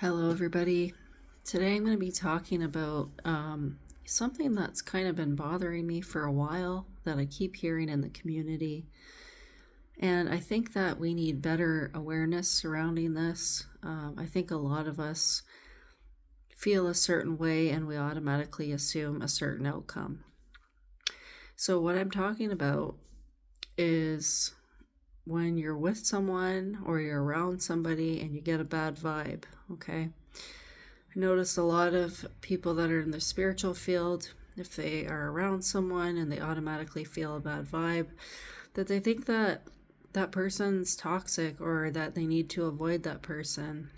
Hello, everybody. Today I'm going to be talking about something that's kind of been bothering me for a while that I keep hearing in the community. And I think that we need better awareness surrounding this. I think a lot of us feel a certain way and we automatically assume a certain outcome. So, what I'm talking about is when you're with someone or you're around somebody and you get a bad vibe, okay? I notice a lot of people that are in the spiritual field, if they are around someone and they automatically feel a bad vibe, that they think that that person's toxic or that they need to avoid that person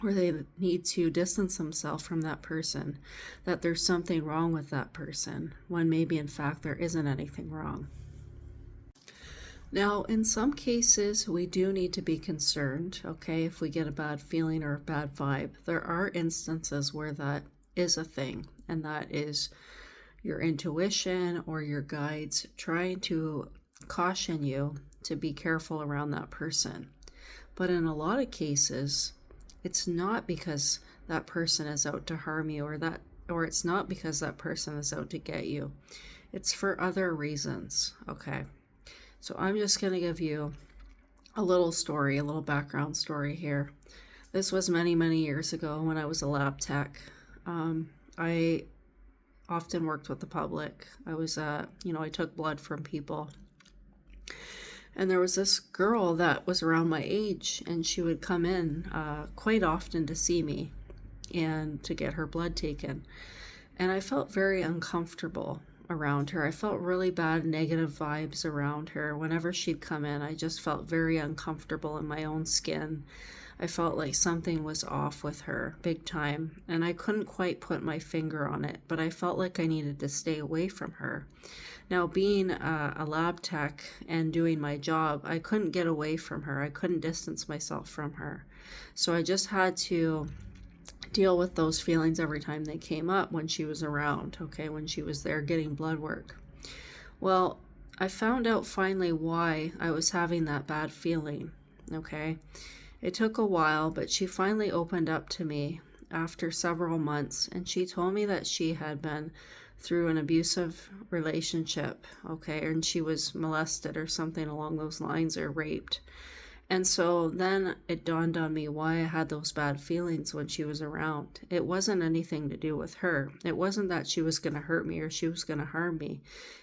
or they need to distance themselves from that person, that there's something wrong with that person, when maybe in fact there isn't anything wrong. Now, in some cases, we do need to be concerned, okay, if we get a bad feeling or a bad vibe. There are instances where that is a thing, and that is your intuition or your guides trying to caution you to be careful around that person. But in a lot of cases, it's not because that person is out to harm you or it's not because that person is out to get you. It's for other reasons, okay? So I'm just going to give you a little story, a little background story here. This was many, many years ago when I was a lab tech. I often worked with the public. I took blood from people. And there was this girl that was around my age, and she would come in quite often to see me and to get her blood taken. And I felt very uncomfortable around her. I felt really bad, negative vibes around her. Whenever she'd come in, I just felt very uncomfortable in my own skin. I felt like something was off with her, big time. And I couldn't quite put my finger on it, but I felt like I needed to stay away from her. Now, being a lab tech and doing my job, I couldn't get away from her. I couldn't distance myself from her. So I just had to deal with those feelings every time they came up when she was around, okay, when she was there getting blood work. Well, I found out finally why I was having that bad feeling, okay? It took a while, but she finally opened up to me after several months, and she told me that she had been through an abusive relationship, okay, and she was molested or something along those lines or raped. And so then it dawned on me why I had those bad feelings when she was around. It wasn't anything to do with her. It wasn't that she was going to hurt me or she was going to harm me.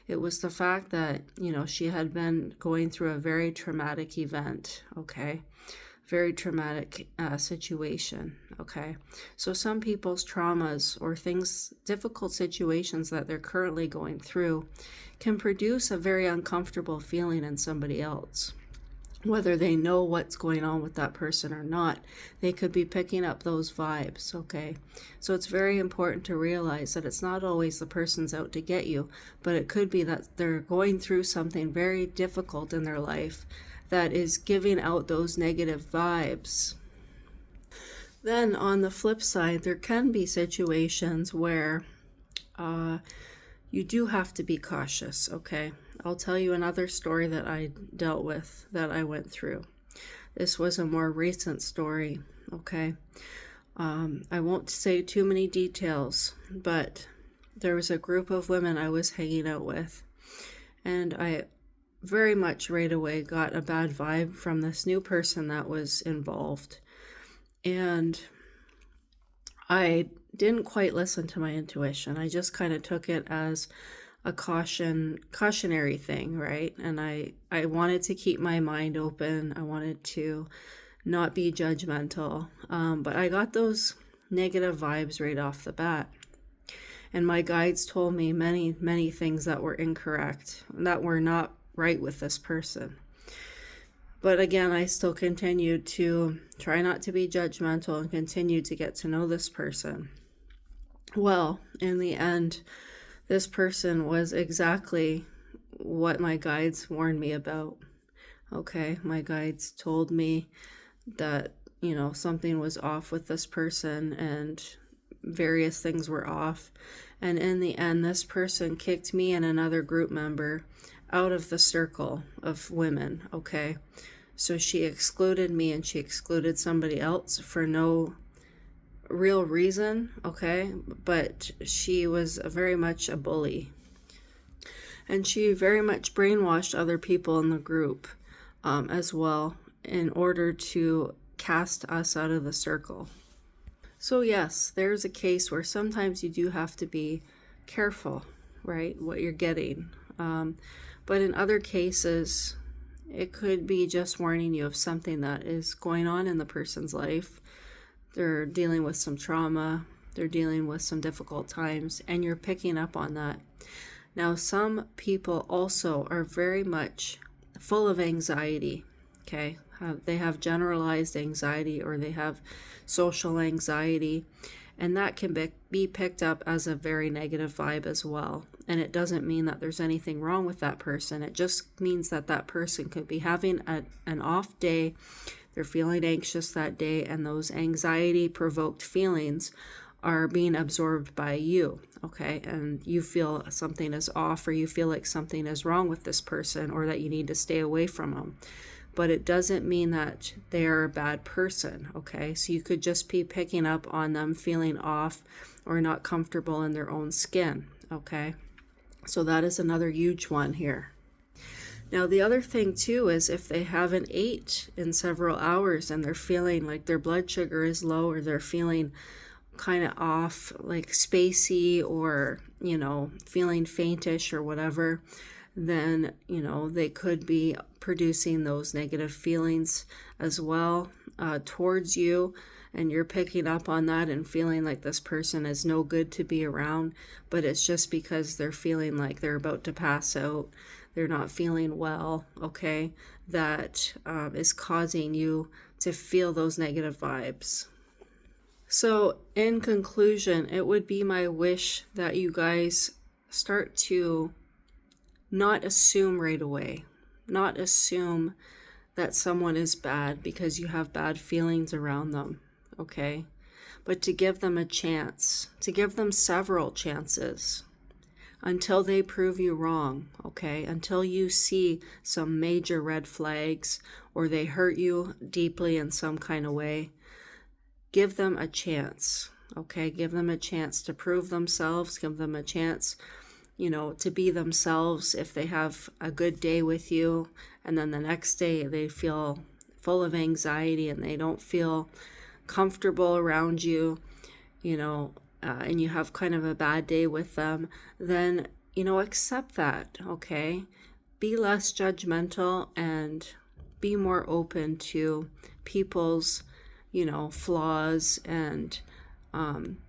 It was the fact that, she had been going through a very traumatic event, okay? Very traumatic situation, okay? So some people's traumas or things, difficult situations that they're currently going through can produce a very uncomfortable feeling in somebody else. Whether they know what's going on with that person or not, they could be picking up those vibes, okay? So it's very important to realize that it's not always the person's out to get you, but it could be that they're going through something very difficult in their life that is giving out those negative vibes. Then on the flip side, there can be situations where you do have to be cautious, okay? I'll tell you another story that I dealt with, that I went through. This was a more recent story, okay? I won't say too many details, but there was a group of women I was hanging out with, and I very much right away got a bad vibe from this new person that was involved. And I didn't quite listen to my intuition. I just kind of took it as a cautionary thing, right? And I wanted to keep my mind open. I wanted to not be judgmental. But I got those negative vibes right off the bat. And my guides told me many, many things that were incorrect, that were not right with this person. But again, I still continued to try not to be judgmental and continued to get to know this person. Well, in the end, this person was exactly what my guides warned me about. Okay, my guides told me that, something was off with this person and various things were off. And in the end, this person kicked me and another group member out of the circle of women, okay? So she excluded me and she excluded somebody else for no real reason, okay? But she was very much a bully. And she very much brainwashed other people in the group as well in order to cast us out of the circle. So yes, there's a case where sometimes you do have to be careful, right, what you're getting. But in other cases, it could be just warning you of something that is going on in the person's life. They're dealing with some trauma, they're dealing with some difficult times, and you're picking up on that. Now, some people also are very much full of anxiety, okay? They have generalized anxiety, or they have social anxiety, and that can be picked up as a very negative vibe as well. And it doesn't mean that there's anything wrong with that person. It just means that that person could be having an off day. They're feeling anxious that day, and those anxiety-provoked feelings are being absorbed by you, okay? And you feel something is off, or you feel like something is wrong with this person, or that you need to stay away from them. But it doesn't mean that they are a bad person, okay? So you could just be picking up on them feeling off or not comfortable in their own skin, okay? So that is another huge one here. Now, the other thing too is if they haven't ate in several hours and they're feeling like their blood sugar is low, or they're feeling kind of off, like spacey, or, feeling faintish or whatever, then, they could be producing those negative feelings as well towards you. And you're picking up on that and feeling like this person is no good to be around, but it's just because they're feeling like they're about to pass out. They're not feeling well, okay? That is causing you to feel those negative vibes. So, in conclusion, it would be my wish that you guys start to not assume right away, not assume that someone is bad because you have bad feelings around them, okay? But to give them a chance, to give them several chances until they prove you wrong, okay? Until you see some major red flags, or they hurt you deeply in some kind of way. Give them a chance, okay? Give them a chance to prove themselves. Give them a chance, to be themselves. If they have a good day with you, and then the next day they feel full of anxiety and they don't feel comfortable around you, and you have kind of a bad day with them, then, accept that, okay? Be less judgmental and be more open to people's, flaws and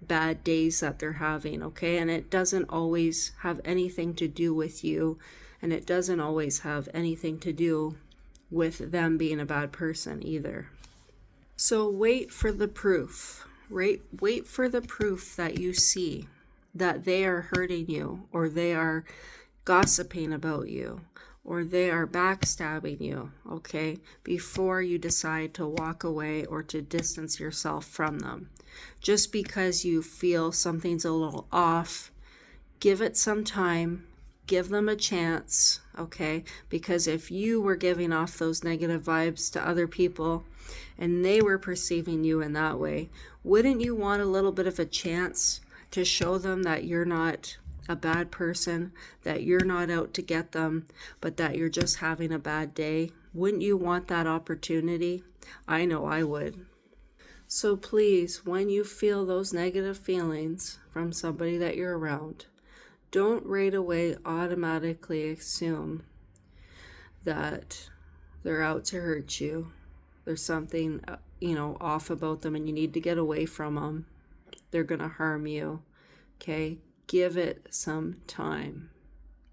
bad days that they're having, okay? And it doesn't always have anything to do with you, and it doesn't always have anything to do with them being a bad person either. So wait for the proof. Wait for the proof that you see that they are hurting you, or they are gossiping about you, or they are backstabbing you, okay, before you decide to walk away or to distance yourself from them. Just because you feel something's a little off, give it some time, give them a chance, okay? Because if you were giving off those negative vibes to other people and they were perceiving you in that way, wouldn't you want a little bit of a chance to show them that you're not a bad person, that you're not out to get them, but that you're just having a bad day? Wouldn't you want that opportunity? I know I would. So please, when you feel those negative feelings from somebody that you're around, don't right away automatically assume that they're out to hurt you. There's something, off about them and you need to get away from them. They're going to harm you, okay? Give it some time.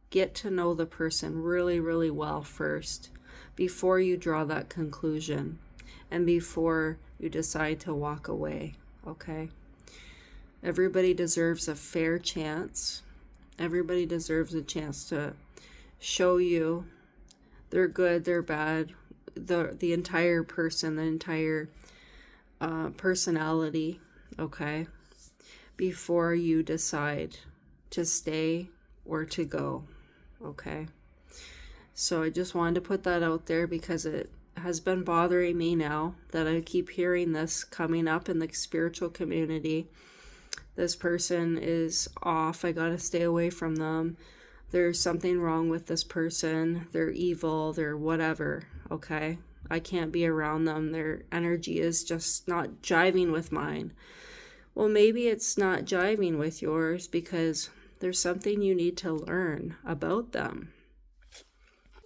Get to know the person really, really well first before you draw that conclusion and before you decide to walk away, okay? Everybody deserves a fair chance. Everybody deserves a chance to show you they're good, they're bad, the entire person, the entire personality, okay? Before you decide to stay or to go, okay? So I just wanted to put that out there because it has been bothering me now that I keep hearing this coming up in the spiritual community. This person is off. I gotta stay away from them. There's something wrong with this person. They're evil. They're whatever. Okay? I can't be around them. Their energy is just not jiving with mine. Well, maybe it's not jiving with yours because there's something you need to learn about them.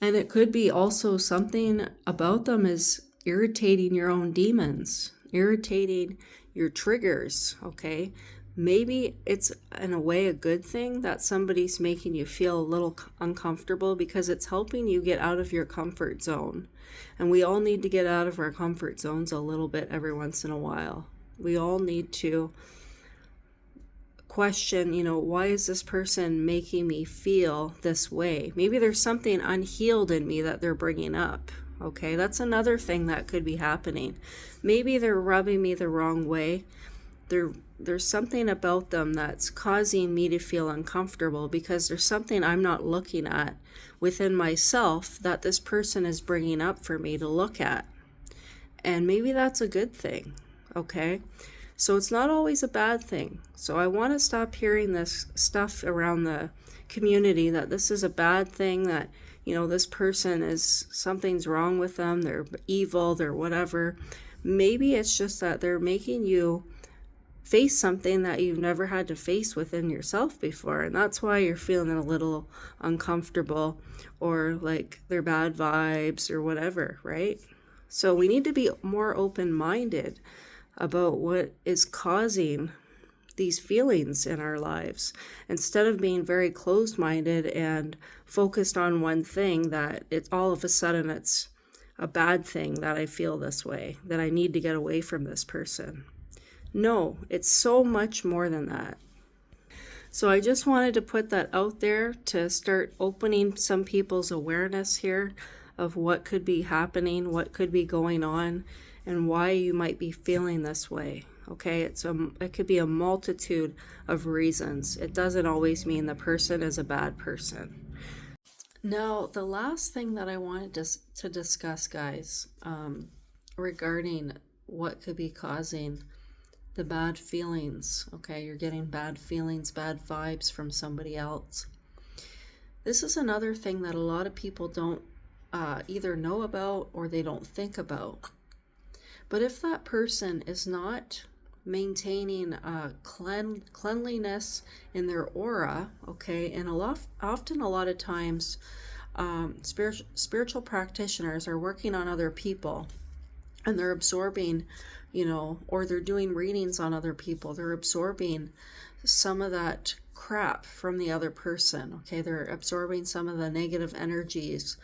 And it could be also something about them is irritating your own demons, irritating your triggers, okay? Maybe it's in a way a good thing that somebody's making you feel a little uncomfortable because it's helping you get out of your comfort zone. And we all need to get out of our comfort zones a little bit every once in a while. We all need to question, why is this person making me feel this way? Maybe there's something unhealed in me that they're bringing up. Okay, that's another thing that could be happening. Maybe they're rubbing me the wrong way. There's something about them that's causing me to feel uncomfortable because there's something I'm not looking at within myself that this person is bringing up for me to look at. And maybe that's a good thing, okay? So it's not always a bad thing. So I want to stop hearing this stuff around the community that this is a bad thing, that, this person is, something's wrong with them, they're evil, they're whatever. Maybe it's just that they're making you face something that you've never had to face within yourself before, and that's why you're feeling a little uncomfortable or like they're bad vibes or whatever, right? So we need to be more open-minded about what is causing these feelings in our lives, instead of being very closed-minded and focused on one thing, that it's all of a sudden it's a bad thing that I feel this way, that I need to get away from this person. No, it's so much more than that. So I just wanted to put that out there to start opening some people's awareness here of what could be happening, what could be going on, and why you might be feeling this way. Okay, it could be a multitude of reasons. It doesn't always mean the person is a bad person. Now, the last thing that I wanted to discuss, guys, regarding what could be causing the bad feelings. Okay, you're getting bad feelings, bad vibes from somebody else. This is another thing that a lot of people don't either know about or they don't think about. But if that person is not maintaining cleanliness in their aura, okay, and often a lot of times spiritual practitioners are working on other people and they're absorbing, or they're doing readings on other people. They're absorbing some of that crap from the other person, okay? They're absorbing some of the negative energies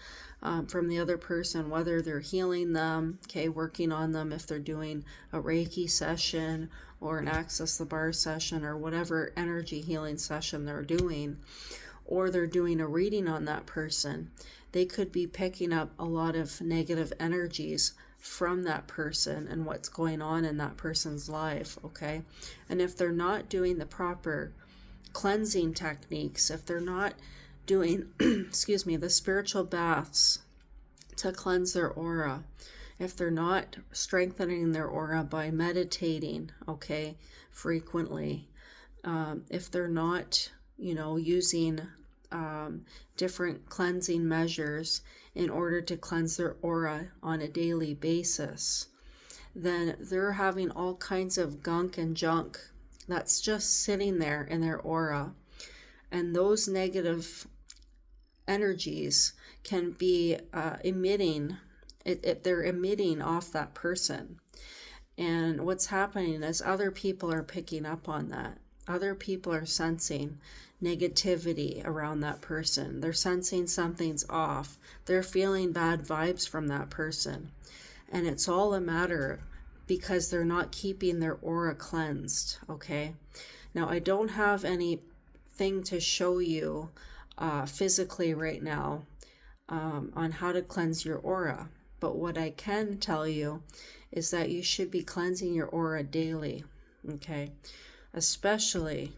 from the other person, whether they're healing them, okay, working on them, if they're doing a Reiki session or an Access the Bar session or whatever energy healing session they're doing, or they're doing a reading on that person. They could be picking up a lot of negative energies from that person and what's going on in that person's life, okay? And if they're not doing the proper cleansing techniques, if they're not doing, the spiritual baths to cleanse their aura, if they're not strengthening their aura by meditating, okay, frequently, if they're not, using different cleansing measures in order to cleanse their aura on a daily basis, then they're having all kinds of gunk and junk that's just sitting there in their aura. And those negative energies can be they're emitting off that person. And what's happening is other people are picking up on that. Other people are sensing negativity around that person. They're sensing something's off. They're feeling bad vibes from that person. And it's all a matter because they're not keeping their aura cleansed, okay? Now, I don't have anything to show you physically right now on how to cleanse your aura. But what I can tell you is that you should be cleansing your aura daily, okay? Especially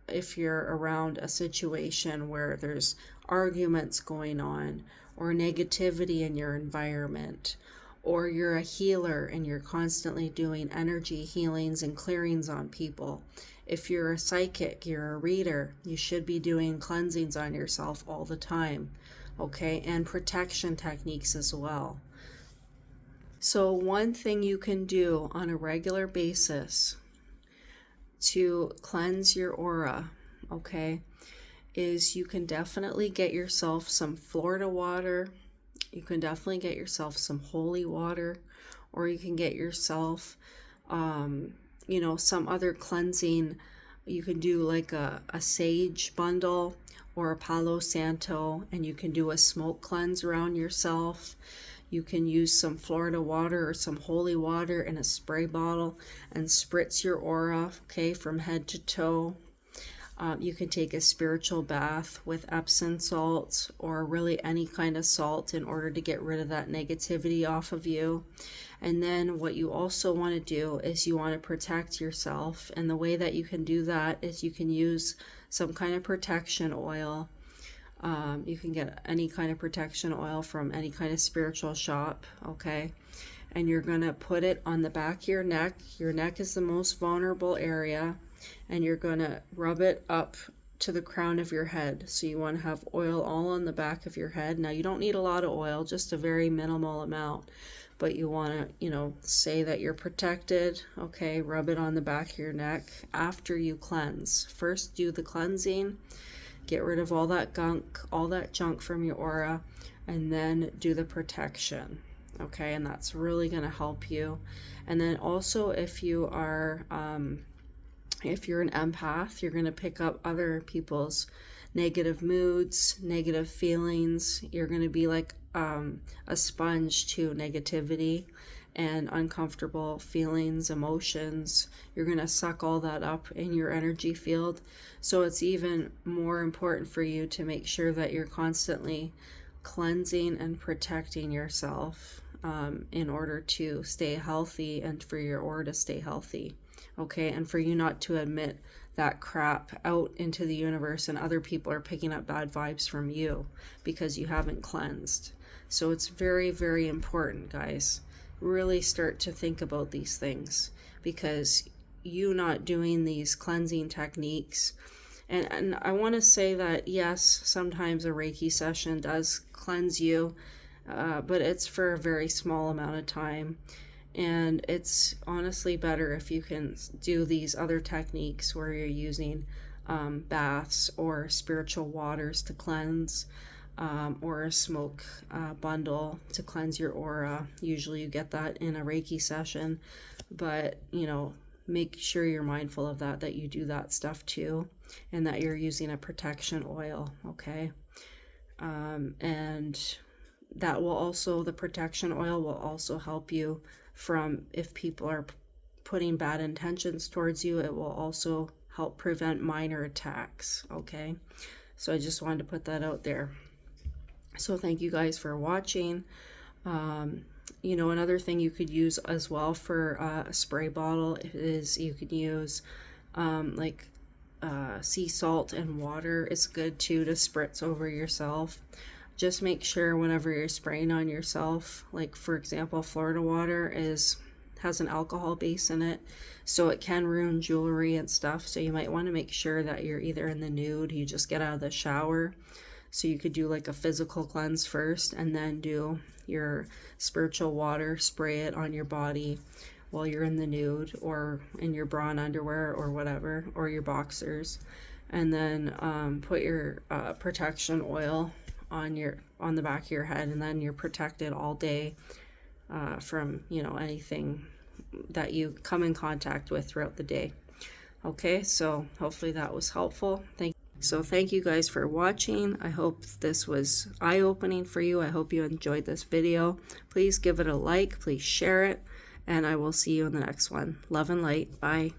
if you're around a situation where there's arguments going on or negativity in your environment, or you're a healer and you're constantly doing energy healings and clearings on people. If you're a psychic, you're a reader, you should be doing cleansings on yourself all the time, okay? And protection techniques as well. So one thing you can do on a regular basis to cleanse your aura, okay, is you can definitely get yourself some Florida water. You can definitely get yourself some holy water, or you can get yourself, some other cleansing. You can do like a sage bundle or a Palo Santo, and you can do a smoke cleanse around yourself. You can use some Florida water or some holy water in a spray bottle and spritz your aura, okay, from head to toe. You can take a spiritual bath with Epsom salts or really any kind of salt in order to get rid of that negativity off of you. And then what you also want to do is you want to protect yourself. And the way that you can do that is you can use some kind of protection oil. You can get any kind of protection oil from any kind of spiritual shop, okay? And you're going to put it on the back of your neck. Your neck is the most vulnerable area. And you're going to rub it up to the crown of your head. So you want to have oil all on the back of your head. Now you don't need a lot of oil, just a very minimal amount. But you want to, say that you're protected. Okay, rub it on the back of your neck after you cleanse. First do the cleansing. Get rid of all that gunk, all that junk from your aura. And then do the protection. Okay, and that's really going to help you. And then also if you are... if you're an empath, you're going to pick up other people's negative moods, negative feelings. You're going to be like a sponge to negativity and uncomfortable feelings, emotions. You're going to suck all that up in your energy field. So it's even more important for you to make sure that you're constantly cleansing and protecting yourself in order to stay healthy and for your aura to stay healthy. Okay, and for you not to admit that crap out into the universe and other people are picking up bad vibes from you because you haven't cleansed. So it's very, very important, guys. Really start to think about these things, because you not doing these cleansing techniques, and I want to say that yes, sometimes a Reiki session does cleanse you, but it's for a very small amount of time. And it's honestly better if you can do these other techniques where you're using baths or spiritual waters to cleanse, or a smoke bundle to cleanse your aura. Usually you get that in a Reiki session, but make sure you're mindful of that you do that stuff too, and that you're using a protection oil, okay? And that will also, the protection oil will also help you from, if people are putting bad intentions towards you, it will also help prevent minor attacks, okay? So I just wanted to put that out there. So thank you guys for watching. Another thing you could use as well for a spray bottle is you could use sea salt and water. It's good too to spritz over yourself. Just make sure whenever you're spraying on yourself, like for example, Florida water has an alcohol base in it, so it can ruin jewelry and stuff. So you might want to make sure that you're either in the nude, you just get out of the shower. So you could do like a physical cleanse first and then do your spiritual water, spray it on your body while you're in the nude or in your bra and underwear or whatever, or your boxers. And then put your protection oil on the back of your head, and then you're protected all day from anything that you come in contact with throughout the day. Okay, so hopefully that was helpful. Thank you guys for watching. I hope this was eye-opening for you. I hope you enjoyed this video. Please give it a like, please share it, and I will see you in the next one. Love and light. Bye.